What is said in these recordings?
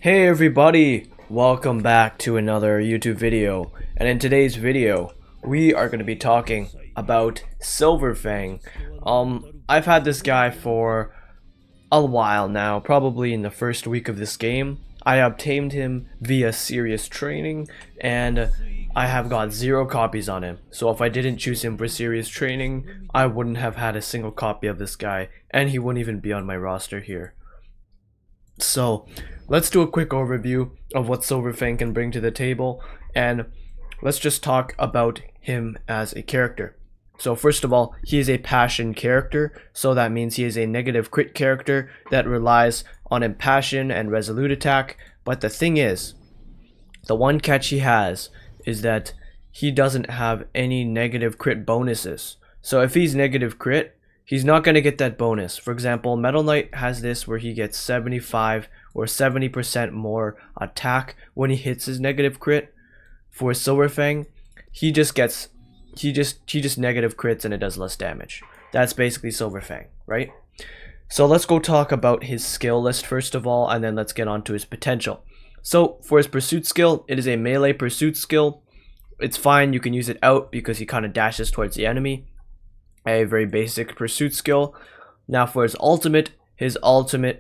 Hey everybody, welcome back to another YouTube video, and in today's video we are going to be talking about Silverfang. I've had this guy for a while now, probably in the first week of this game. I obtained him via serious training, and I have got 0 copies on him. So if I didn't choose him for serious training, I wouldn't have had a single copy of this guy, and he wouldn't even be on my roster here. So let's do a quick overview of what Silverfang can bring to the table, and let's just talk about him as a character. So first of all, he is a passion character, so that means he is a negative crit character that relies on impassion and resolute attack. But the thing is, the one catch he has is that he doesn't have any negative crit bonuses. So if he's negative crit, he's not going to get that bonus. For example, Metal Knight has this where he gets 75 or 70% more attack when he hits his negative crit. For Silverfang, he just negative crits and it does less damage. That's basically Silverfang, right? So let's go talk about his skill list first of all, and then let's get on to his potential. So for his pursuit skill, it is a melee pursuit skill. It's fine, you can use it out because he kind of dashes towards the enemy. A very basic pursuit skill. Now for his ultimate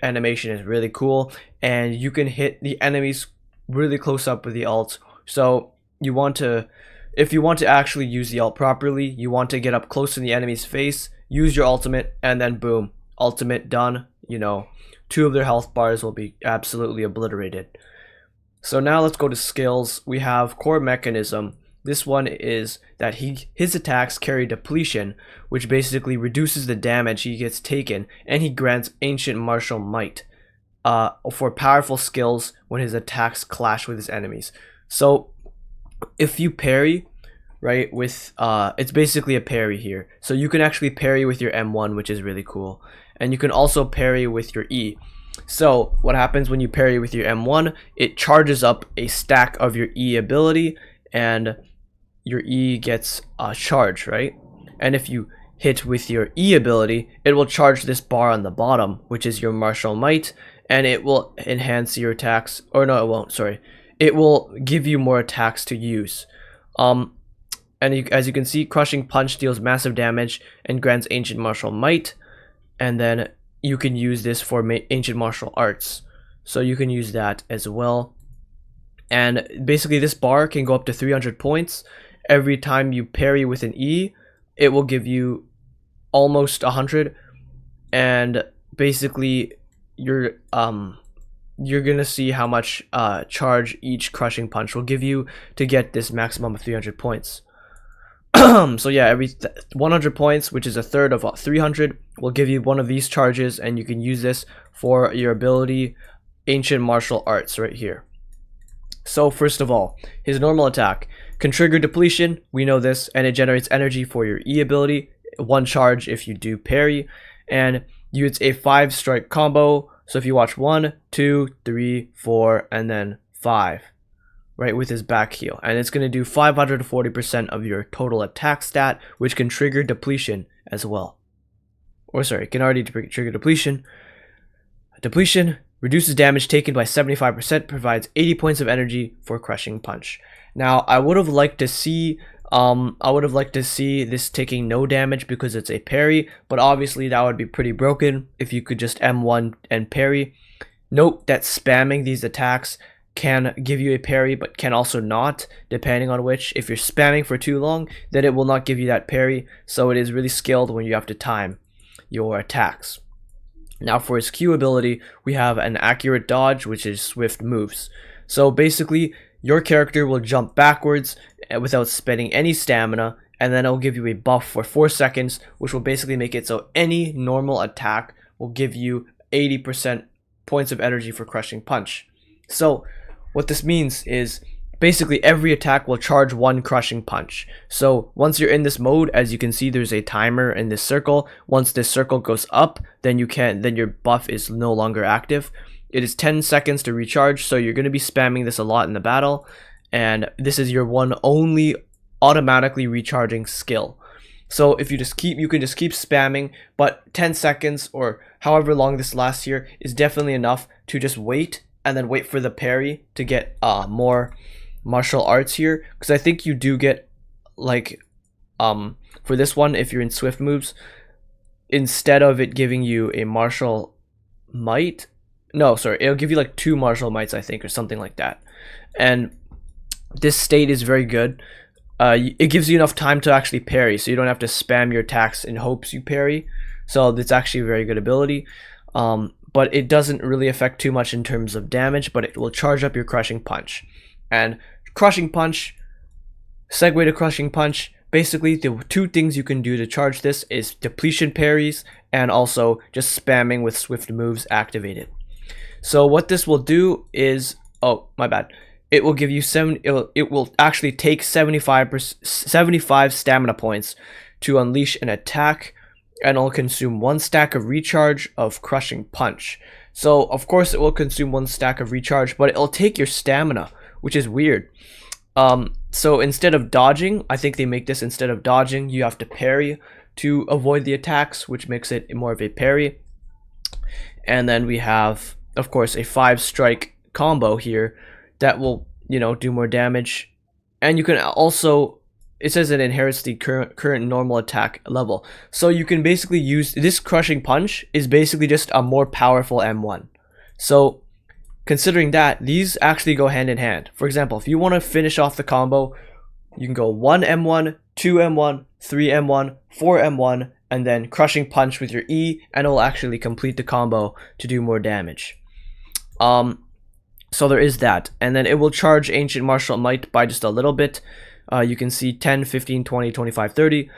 animation is really cool, and you can hit the enemies really close up with the ult. So you want to, if you want to actually use the ult properly, you want to get up close to the enemy's face, use your ultimate, and then boom, ultimate done. You know, 2 of their health bars will be absolutely obliterated. So now let's go to skills. We have core mechanism. This one is that his attacks carry depletion, which basically reduces the damage he gets taken, and he grants ancient martial might for powerful skills when his attacks clash with his enemies. So if you parry, right, with it's basically a parry here. So you can actually parry with your M1, which is really cool, and you can also parry with your E. So what happens when you parry with your M1? It charges up a stack of your E ability, and your E gets charged, right? And if you hit with your E ability, it will charge this bar on the bottom, which is your martial might, and it will enhance your attacks. Or no, it won't, sorry. It will give you more attacks to use. As you can see, crushing punch deals massive damage and grants ancient martial might, and then you can use this for ancient martial arts. So you can use that as well. And basically this bar can go up to 300 points. Every time you parry with an E, it will give you almost 100, and basically you're gonna see how much charge each crushing punch will give you to get this maximum of 300 points. So yeah, every 100 points, which is a third of 300, will give you one of these charges, and you can use this for your ability ancient martial arts right here. So first of all, his normal attack can trigger depletion, we know this, and it generates energy for your E ability, 1 charge if you do parry, and use a 5-strike combo. So if you watch 1, 2, 3, 4, and then 5, right, with his back heel, and it's going to do 540% of your total attack stat, which can trigger depletion as well. Or sorry, it can already trigger depletion. Depletion reduces damage taken by 75%, provides 80 points of energy for crushing punch. Now, I would have liked to see this taking no damage because it's a parry, but obviously that would be pretty broken if you could just M1 and parry. Note that spamming these attacks can give you a parry, but can also not, depending on which. If you're spamming for too long, then it will not give you that parry, so it is really skilled when you have to time your attacks. Now for his Q ability, we have an accurate dodge, which is swift moves. So basically, your character will jump backwards without spending any stamina, and then it'll give you a buff for 4 seconds, which will basically make it so any normal attack will give you 80% points of energy for crushing punch. So what this means is basically every attack will charge 1 crushing punch. So once you're in this mode, as you can see, there's a timer in this circle. Once this circle goes up, then your buff is no longer active. It is 10 seconds to recharge, so you're going to be spamming this a lot in the battle, and this is your one only automatically recharging skill. So if you can just keep spamming, but 10 seconds or however long this lasts here is definitely enough to just wait and then wait for the parry to get more martial arts here, because I think you do get like for this one, if you're in swift moves, instead of it giving you a martial might, no, sorry, it'll give you like 2 martial mights, I think, or something like that. And this state is very good. It gives you enough time to actually parry, so you don't have to spam your attacks in hopes you parry. So it's actually a very good ability. But it doesn't really affect too much in terms of damage, but it will charge up your Crushing Punch. And Crushing Punch, segue to Crushing Punch, basically the 2 things you can do to charge this is depletion parries and also just spamming with swift moves activated. So what this will do is, oh my bad, it will give you it will actually take 75 stamina points to unleash an attack, and it'll consume 1 stack of recharge of Crushing Punch. So of course it will consume 1 stack of recharge, but it'll take your stamina, which is weird. So instead of dodging, I think they make this, instead of dodging, you have to parry to avoid the attacks, which makes it more of a parry. And then we have, of course, a 5-strike combo here that will, do more damage. And you can also, it says it inherits the current normal attack level. So you can basically use, this Crushing Punch is basically just a more powerful M1. So considering that, these actually go hand in hand. For example, if you want to finish off the combo, you can go 1 M1, 2 M1, 3 M1, 4 M1, and then Crushing Punch with your E, and it will actually complete the combo to do more damage. So there is that. And then it will charge Ancient Martial Might by just a little bit. You can see 10, 15, 20, 25, 30,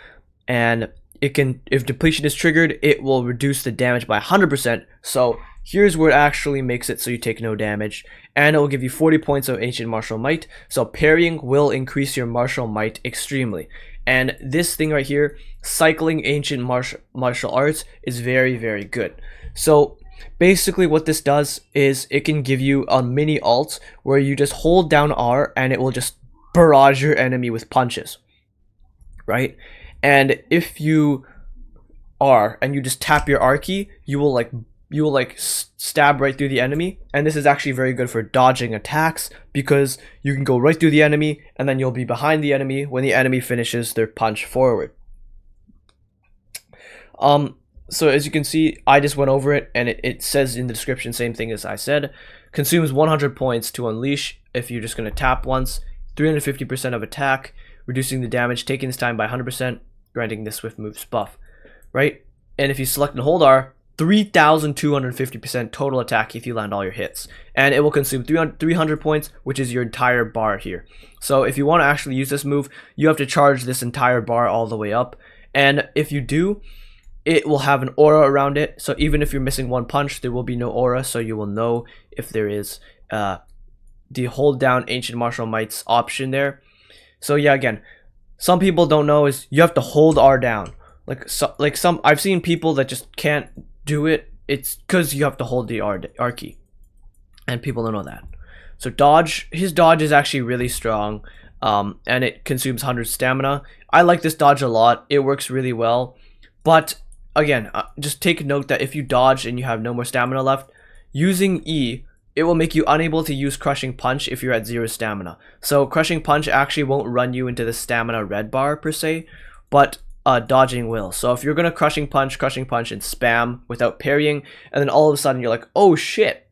and it can, if depletion is triggered, it will reduce the damage by 100%. So here's where it actually makes it so you take no damage, and it will give you 40 points of Ancient Martial Might. So parrying will increase your martial might extremely. And this thing right here, cycling Ancient martial arts, is very, very good. So basically what this does is it can give you a mini ult where you just hold down R and it will just barrage your enemy with punches, right? And if you R and you just tap your R key, you will stab right through the enemy. And this is actually very good for dodging attacks, because you can go right through the enemy and then you'll be behind the enemy when the enemy finishes their punch forward. So as you can see, I just went over it, and it says in the description, same thing as I said. Consumes 100 points to unleash if you're just going to tap once. 350% of attack, reducing the damage taken this time by 100%, granting the swift moves buff, right? And if you select and hold R, 3,250% total attack if you land all your hits. And it will consume 300 points, which is your entire bar here. So if you want to actually use this move, you have to charge this entire bar all the way up. And if you do, it will have an aura around it. So even if you're missing 1 punch, there will be no aura, so you will know if there is the hold down Ancient Martial Mights option there. So yeah, again, some people don't know is you have to hold R down. I've seen people that just can't do it. It's because you have to hold the R key, and people don't know that. So his dodge is actually really strong, and it consumes 100 stamina. I like this dodge a lot. It works really well, but again, just take note that if you dodge and you have no more stamina left, using E, it will make you unable to use Crushing Punch if you're at 0 stamina. So Crushing Punch actually won't run you into the stamina red bar per se, but dodging will. So if you're gonna Crushing Punch and spam without parrying, and then all of a sudden you're like, oh shit,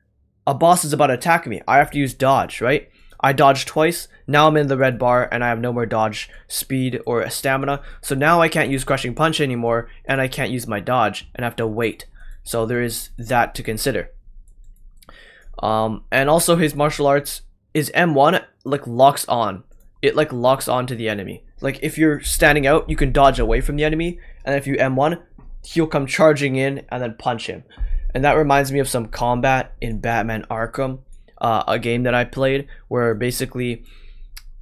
a boss is about to attack me, I have to use dodge, right? I dodged twice, now I'm in the red bar and I have no more dodge speed or stamina, so now I can't use Crushing Punch anymore, and I can't use my dodge and have to wait. So there is that to consider. And also his martial arts is M1 locks on. It locks on to the enemy. Like if you're standing out, you can dodge away from the enemy, and if you M1, he'll come charging in and then punch him. And that reminds me of some combat in Batman Arkham, a game that I played, where basically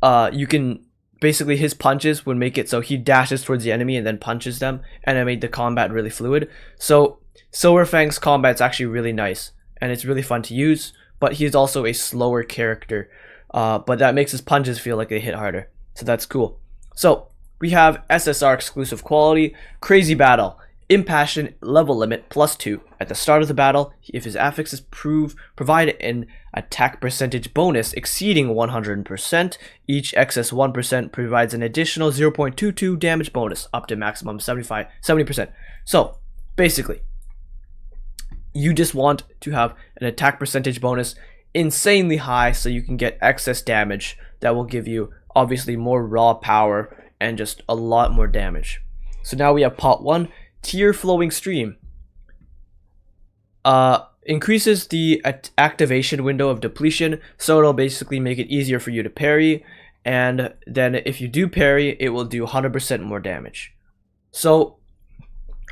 his punches would make it so he dashes towards the enemy and then punches them, and it made the combat really fluid. So Silverfang's combat's actually really nice, and it's really fun to use, but he's also a slower character, but that makes his punches feel like they hit harder, so that's cool. So we have SSR exclusive quality, Crazy Battle. Impassion level limit +2. At the start of the battle, if his affixes provide an attack percentage bonus exceeding 100%, each excess 1% provides an additional 0.22 damage bonus up to maximum 70%. So basically, you just want to have an attack percentage bonus insanely high so you can get excess damage that will give you obviously more raw power and just a lot more damage. So now we have pot 1, Tear Flowing Stream. Increases the activation window of depletion, so it'll basically make it easier for you to parry, and then if you do parry, it will do 100% more damage. So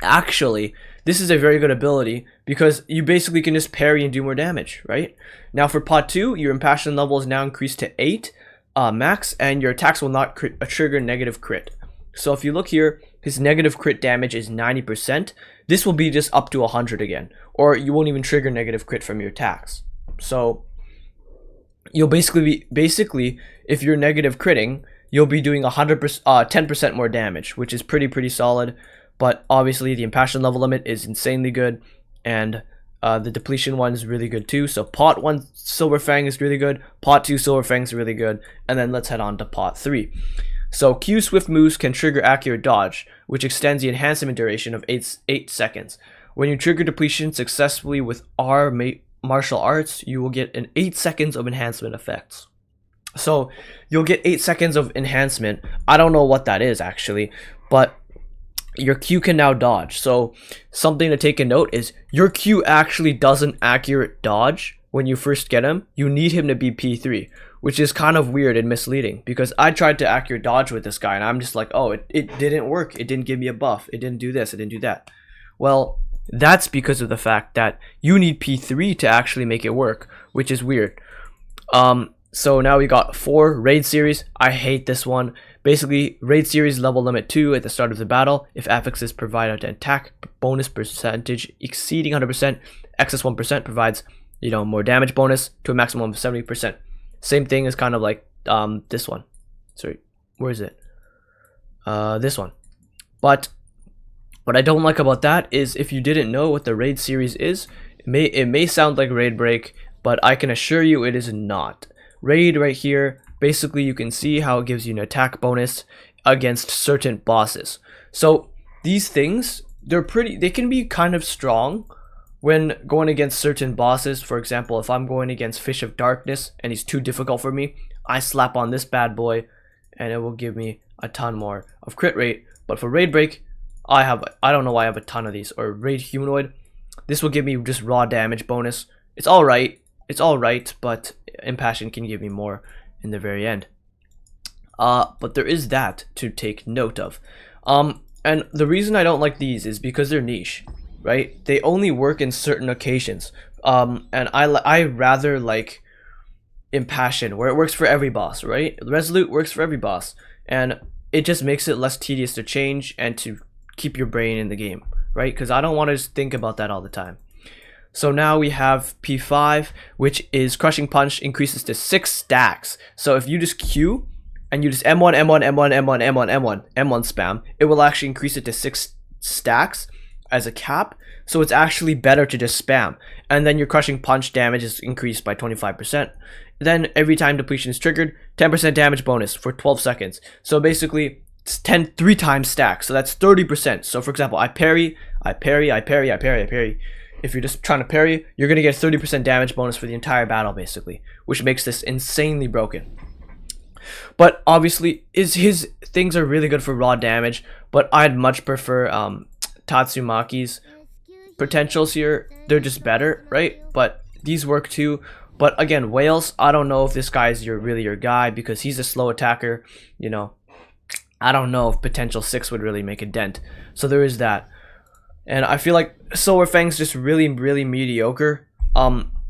actually, this is a very good ability because you basically can just parry and do more damage, right? Now for pot 2, your impassion level is now increased to 8 max, and your attacks will not trigger negative crit. So if you look here, his negative crit damage is 90%. This will be just up to 100 again, or you won't even trigger negative crit from your attacks. So you'll basically if you're negative critting, you'll be doing 10% more damage, which is pretty solid. But obviously the impassion level limit is insanely good, and the depletion one is really good too. So pot 1 Silverfang is really good, pot 2 Silverfang is really good, and then let's head on to pot 3. So Q swift moves can trigger accurate dodge, which extends the enhancement duration of 8 seconds. When you trigger depletion successfully with R martial arts, you will get an 8 seconds of enhancement effects. So you'll get 8 seconds of enhancement. I don't know what that is actually, but your Q can now dodge. So something to take a note is your Q actually doesn't accurate dodge when you first get him. You need him to be P3, which is kind of weird and misleading because I tried to accurate dodge with this guy and I'm just like, oh, it didn't work. It didn't give me a buff. It didn't do this. It didn't do that. Well, that's because of the fact that you need P3 to actually make it work, which is weird. So now we got 4 raid series. I hate this one. Basically, raid series level limit 2 at the start of the battle. If affixes provide an attack bonus percentage exceeding 100%, excess 1% provides, more damage bonus to a maximum of 70%. Same thing is kind of like this one. Sorry, where is it? This one. But what I don't like about that is if you didn't know what the raid series is, it may sound like raid break, but I can assure you it is not. Raid right here, basically you can see how it gives you an attack bonus against certain bosses. So these things, they can be kind of strong when going against certain bosses. For example, if I'm going against Fish of Darkness and he's too difficult for me, I slap on this bad boy and it will give me a ton more of crit rate. But for raid break, I don't know why I have a ton of these. Or raid humanoid, this will give me just raw damage bonus. It's alright, but impassion can give me more in the very end. But there is that to take note of. And the reason I don't like these is because they're niche, right? They only work in certain occasions. And I rather like impassion, where it works for every boss, right? Resolute works for every boss, and it just makes it less tedious to change and to keep your brain in the game, right? Because I don't want to just think about that all the time. So now we have P5, which is Crushing Punch increases to 6 stacks. So if you just Q and you just M1, M1, M1, M1, M1, M1, M1 spam, it will actually increase it to 6 stacks as a cap. So it's actually better to just spam. And then your Crushing Punch damage is increased by 25%. Then every time depletion is triggered, 10% damage bonus for 12 seconds. So basically, it's 3 times stack. So that's 30%. So for example, I parry. If you're just trying to parry, you're going to get 30% damage bonus for the entire battle, basically, which makes this insanely broken. But obviously, his things are really good for raw damage, but I'd much prefer Tatsumaki's potentials here. They're just better, right? But these work too. But again, Whales, I don't know if this guy is really your guy because he's a slow attacker. I don't know if potential 6 would really make a dent. So there is that. And I feel like Silverfang's just really mediocre.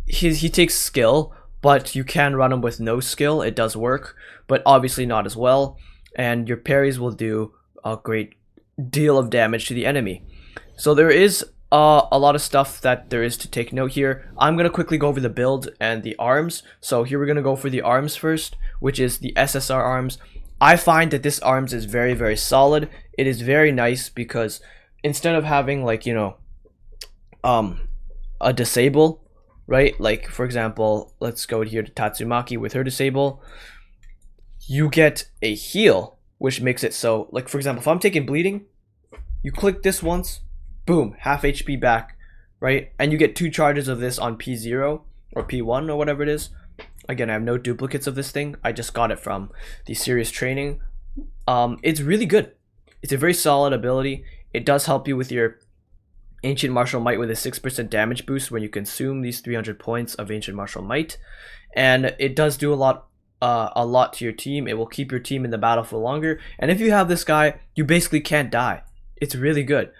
He takes skill, but you can run him with no skill. It does work, but obviously not as well. And your parries will do a great deal of damage to the enemy. So there is a lot of stuff that there is to take note here. I'm going to quickly go over the build and the arms. So here we're going to go for the arms first, which is the SSR arms. I find that this arms is very solid. It is very nice because instead of having like, you know, a disable, right? Like for example, let's go here to Tatsumaki with her disable. You get a heal, which makes it so, like for example, if I'm taking bleeding, you click this once, boom, half HP back, right? And you get 2 charges of this on P0 or P1 or whatever it is. Again, I have no duplicates of this thing. I just got it from the serious training. It's really good. It's a very solid ability. It does help you with your Ancient Martial Might with a 6% damage boost when you consume these 300 points of Ancient Martial Might. And it does do a lot to your team. It will keep your team in the battle for longer. And if you have this guy, you basically can't die. It's really good.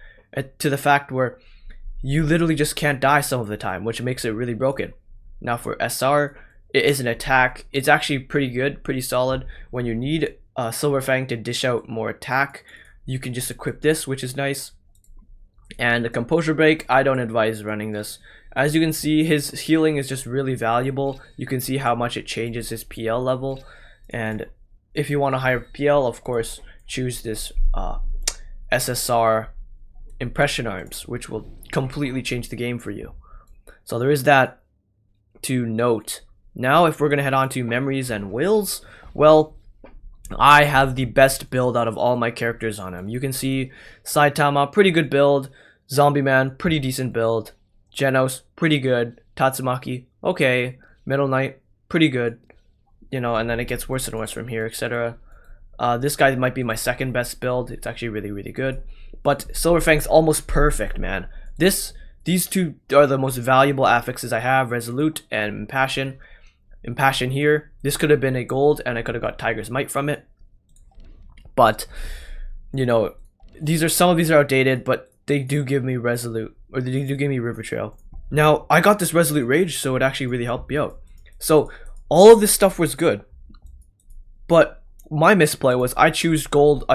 To the fact where you literally just can't die some of the time, which makes it really broken. Now for SR, it is an attack. It's actually pretty good, pretty solid. When you need Silverfang to dish out more attack, you can just equip this, which is nice. And the Composure Break, I don't advise running this. As you can see, his healing is just really valuable. You can see how much it changes his PL level. And if you want a higher PL, of course, choose this SSR Impression Arms, which will completely change the game for you. So there is that to note. Now, if we're going to head on to memories and wills, well, I have the best build out of all my characters on him. You can see Saitama, pretty good build. Zombie Man, pretty decent build. Genos, pretty good. Tatsumaki, okay. Middle Knight, pretty good. You know, and then it gets worse and worse from here, etc. This guy might be my second best build. It's actually really, really good. But Silverfang's almost perfect, man. These two are the most valuable affixes I have, Resolute and Impassion. Impassion here. This could have been a gold, and I could have got Tiger's Might from it. But, you know, some of these are outdated, but they do give me Resolute, or they do give me River Trail. Now, I got this Resolute Rage, so it actually really helped me out. So, all of this stuff was good. But my misplay was I chose gold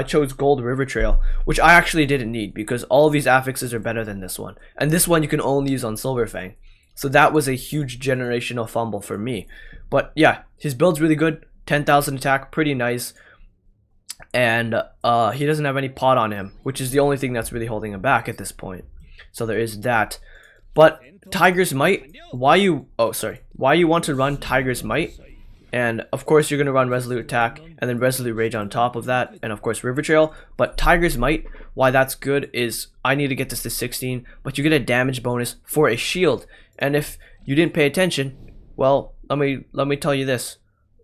River Trail, which I actually didn't need, because all of these affixes are better than this one. And this one you can only use on Silverfang. So that was a huge generational fumble for me. But yeah, his build's really good. 10,000 attack, pretty nice. And he doesn't have any pot on him, which is the only thing that's really holding him back at this point. So there is that. But Tiger's Might, why you want to run Tiger's Might, and of course you're going to run Resolute Attack and then Resolute Rage on top of that, and of course River Trail. But Tiger's Might, why that's good is I need to get this to 16, but you get a damage bonus for a shield. And if you didn't pay attention, well, let me tell you this.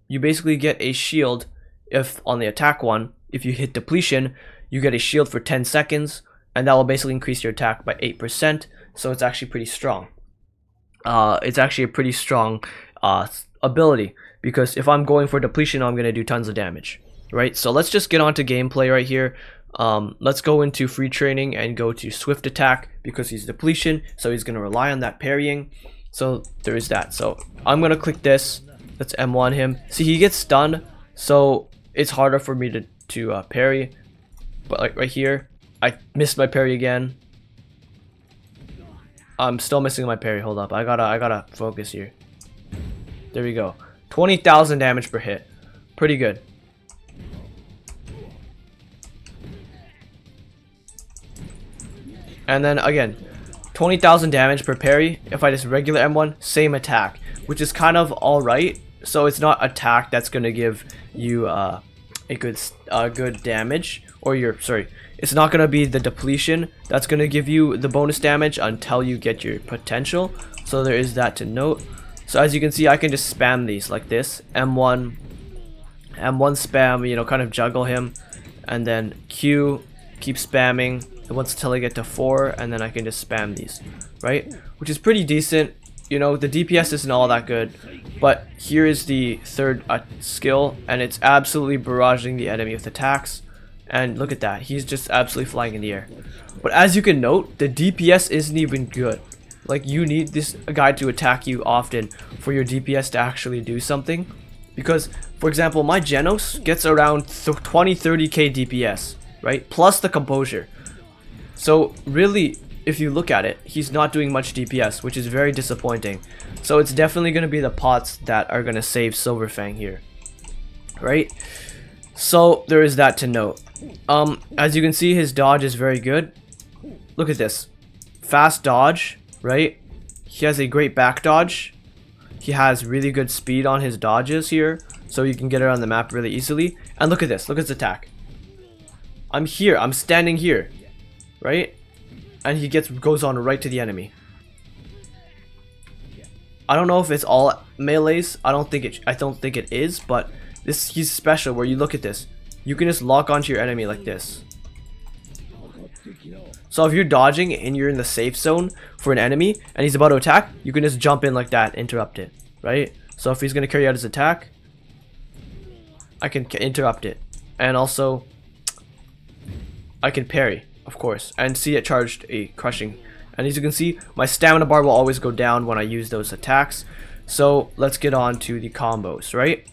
You basically get a shield if on the attack one, if you hit depletion, you get a shield for 10 seconds, and that will basically increase your attack by 8%. So it's actually pretty strong. It's actually a pretty strong ability, because if I'm going for depletion, I'm going to do tons of damage, right? So let's just get on to gameplay right here. Let's go into free training and go to swift attack, because he's depletion, so he's going to rely on that parrying. So there is that. So I'm going to click this. Let's M1 him. See, he gets stunned, so it's harder for me to parry. But like right here, I missed my parry again. I'm still missing my parry. Hold up, I gotta focus here. There we go. 20,000 damage per hit. Pretty good. And then again, 20,000 damage per parry. If I just regular M1, same attack, which is kind of alright. So it's not attack that's gonna give you a good damage, or it's not gonna be the depletion that's gonna give you the bonus damage until you get your potential. So there is that to note. So as you can see, I can just spam these like this. M1 spam, you know, kind of juggle him, and then Q, keep spamming once until I get to 4, and then I can just spam these, right? Which is pretty decent. You know, the DPS isn't all that good, but here is the third skill, and it's absolutely barraging the enemy with attacks. And look at that, he's just absolutely flying in the air. But as you can note, the DPS isn't even good. Like, you need this guy to attack you often for your DPS to actually do something. Because, for example, my Genos gets around 20-30k DPS, right? Plus the composure. So really, if you look at it, he's not doing much DPS, which is very disappointing. So it's definitely going to be the pots that are going to save Silverfang here, right? So there is that to note. As you can see, his dodge is very good. look at this. Fast dodge, right? He has a great back dodge. He has really good speed on his dodges here, so you can get around the map really easily. And look at this. Look at his attack. I'm here. I'm standing here, right? And he goes on right to the enemy. I don't know if it's all melees. I don't think it is, but he's special where you look at this. You can just lock onto your enemy like this. So if you're dodging and you're in the safe zone for an enemy and he's about to attack, you can just jump in like that, interrupt it, right? So if he's going to carry out his attack, I can interrupt it. And also, I can parry, of course, and see it charged a crushing. And as you can see, my stamina bar will always go down when I use those attacks. So let's get on to the combos, right?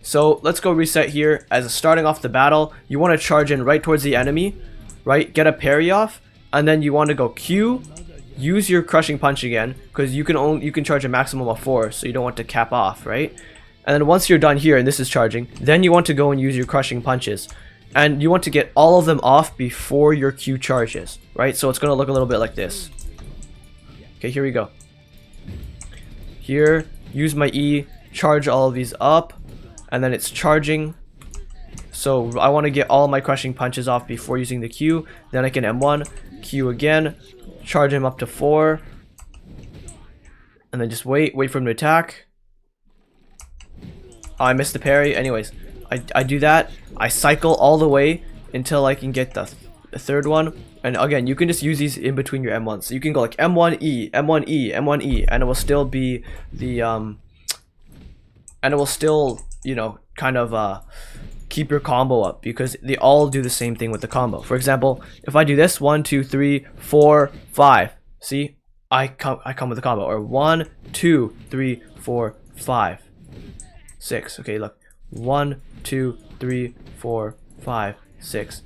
So let's go reset here. As starting off the battle, you want to charge in right towards the enemy, right? Get a parry off, and then you want to go Q, use your crushing punch again, because you can charge a maximum of 4, so you don't want to cap off, right? And then once you're done here and this is charging, then you want to go and use your crushing punches. And you want to get all of them off before your Q charges, right? So it's going to look a little bit like this. Okay, here we go. Here, use my E, charge all of these up, and then it's charging. So I want to get all of my crushing punches off before using the Q. Then I can M1, Q again, charge him up to 4, and then just wait for him to attack. Oh, I missed the parry. Anyways, I do that. I cycle all the way until I can get the third one. And again, you can just use these in between your M1s. So you can go like M1E, M1E, M1E, and it will still be the and it will still, you know, kind of keep your combo up, because they all do the same thing with the combo. For example, if I do this 1 2 3 4 5, see, I come with the combo. Or 1 2 3 4 5 6. Okay, look, 1 2 3 4 5 6.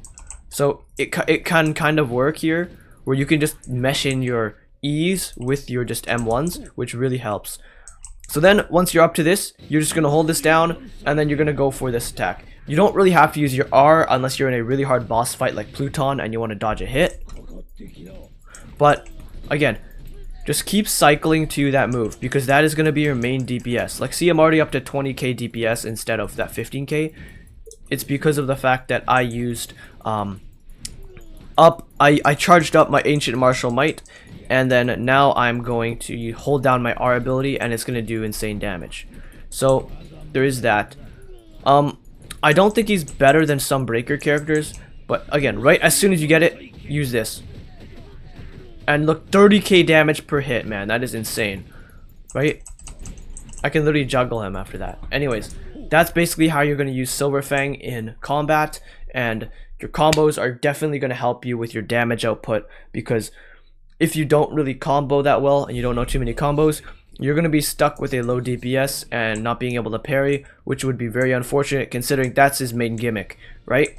So it can kind of work here, where you can just mesh in your E's with your just M1s, which really helps. So then once you're up to this, you're just gonna hold this down, and then you're gonna go for this attack. You don't really have to use your R unless you're in a really hard boss fight like Pluton and you want to dodge a hit. But again, just keep cycling to that move, because that is going to be your main DPS. Like, see, I'm already up to 20k DPS instead of that 15k. It's because of the fact that I used I charged up my Ancient Martial Might, and then now I'm going to hold down my R ability, and it's going to do insane damage. So there is that. I don't think he's better than some breaker characters, but again, right as soon as you get it, use this. And look, 30k damage per hit, man, that is insane, right? I can literally juggle him after that. Anyways, that's basically how you're going to use Silverfang in combat, and your combos are definitely going to help you with your damage output, because if you don't really combo that well and you don't know too many combos, you're going to be stuck with a low DPS and not being able to parry, which would be very unfortunate considering that's his main gimmick, right?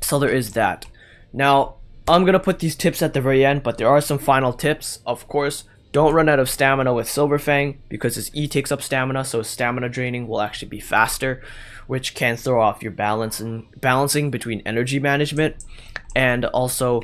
So there is that. Now, I'm going to put these tips at the very end, but there are some final tips. Of course, don't run out of stamina with Silverfang, because his E takes up stamina, so his stamina draining will actually be faster, which can throw off your balancing between energy management. And also,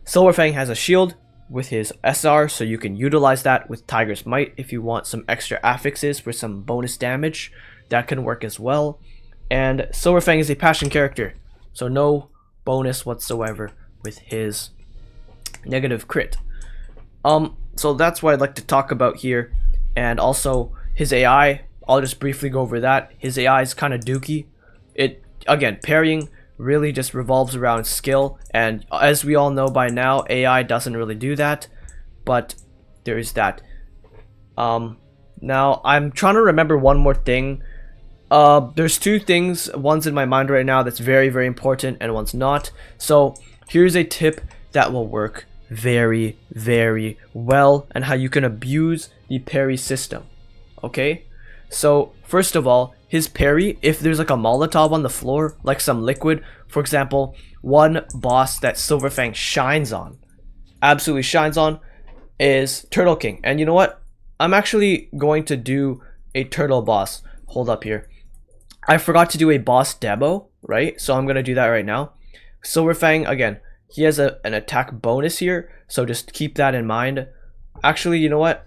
Silverfang has a shield with his SR, so you can utilize that with Tiger's Might if you want some extra affixes for some bonus damage. That can work as well. And Silverfang is a passion character, so no bonus whatsoever with his negative crit. So that's what I'd like to talk about here. And also his AI, I'll just briefly go over that. His AI is kind of dookie. It, again, parrying really just revolves around skill, and as we all know by now, AI doesn't really do that, but there is that. Now I'm trying to remember one more thing. There's two things, one's in my mind right now that's very, very important, and one's not. So here's a tip that will work very, very well, and how you can abuse the parry system. Okay, so first of all, his parry, if there's like a Molotov on the floor, like some liquid, for example, one boss that Silverfang shines on, absolutely shines on, is Turtle King. And you know what? I'm actually going to do a turtle boss. Hold up here. I forgot to do a boss demo, right? So I'm going to do that right now. Silverfang, again, he has an attack bonus here, so just keep that in mind. Actually, you know what?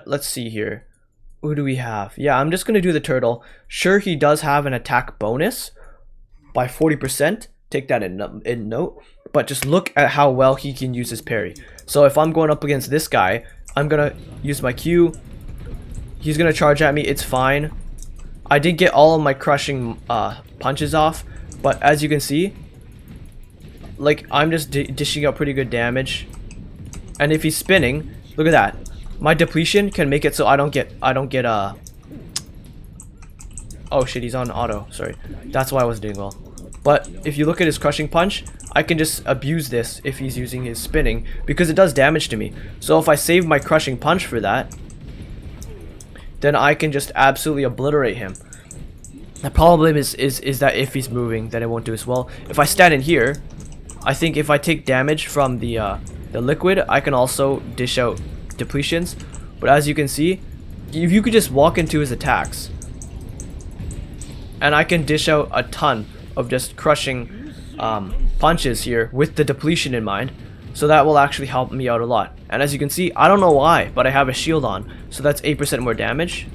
Let's see here. Who do we have? Yeah, I'm just gonna do the turtle. Sure, he does have an attack bonus by 40%. Take that in note. But just look at how well he can use his parry. So if I'm going up against this guy, I'm gonna use my Q. He's gonna charge at me. It's fine. I did get all of my crushing punches off, but as you can see, like, I'm just dishing out pretty good damage. And if he's spinning, look at that. My depletion can make it so I don't get oh shit, he's on auto. Sorry. That's why I was doing well. But if you look at his crushing punch, I can just abuse this if he's using his spinning, because it does damage to me. So if I save my crushing punch for that, then I can just absolutely obliterate him. The problem is that if he's moving, then it won't do as well. If I stand in here, I think if I take damage from the liquid, I can also dish out depletions. But as you can see, if you could just walk into his attacks, and I can dish out a ton of just crushing punches here with the depletion in mind, so that will actually help me out a lot. And as you can see, I don't know why, but I have a shield on, so that's 8% more damage.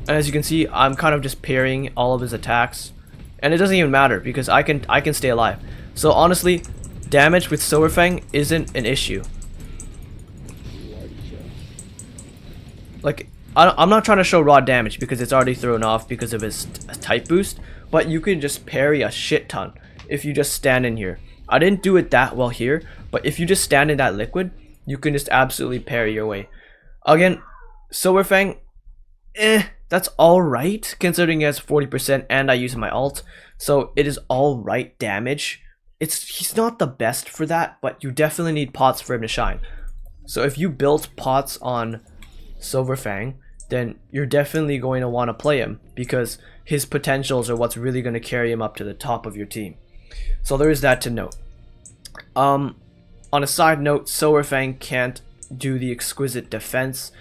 And as you can see, I'm kind of just parrying all of his attacks, and it doesn't even matter because I can stay alive. So honestly, damage with Silverfang isn't an issue. Like, I'm not trying to show raw damage because it's already thrown off because of his type boost, but you can just parry a shit ton if you just stand in here. I didn't do it that well here, but if you just stand in that liquid, you can just absolutely parry your way. Again, Silverfang, that's alright considering he has 40% and I use my ult, so it is alright damage. He's not the best for that, but you definitely need pots for him to shine. So if you built pots on Silverfang, then you're definitely going to want to play him because his potentials are what's really going to carry him up to the top of your team. So there is that to note. On a side note, Silverfang can't do the exquisite defense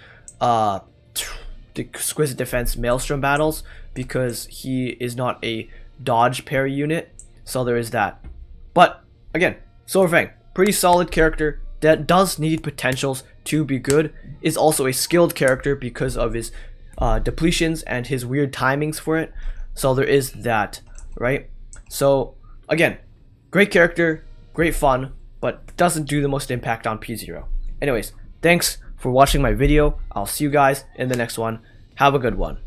maelstrom battles because he is not a dodge parry unit, so there is that. But again, Silverfang, pretty solid character that does need potentials to be good, is also a skilled character because of his depletions and his weird timings for it, so there is that, right? So again, great character, great fun, but doesn't do the most impact on P0. Anyways, thanks for watching my video. I'll see you guys in the next one. Have a good one.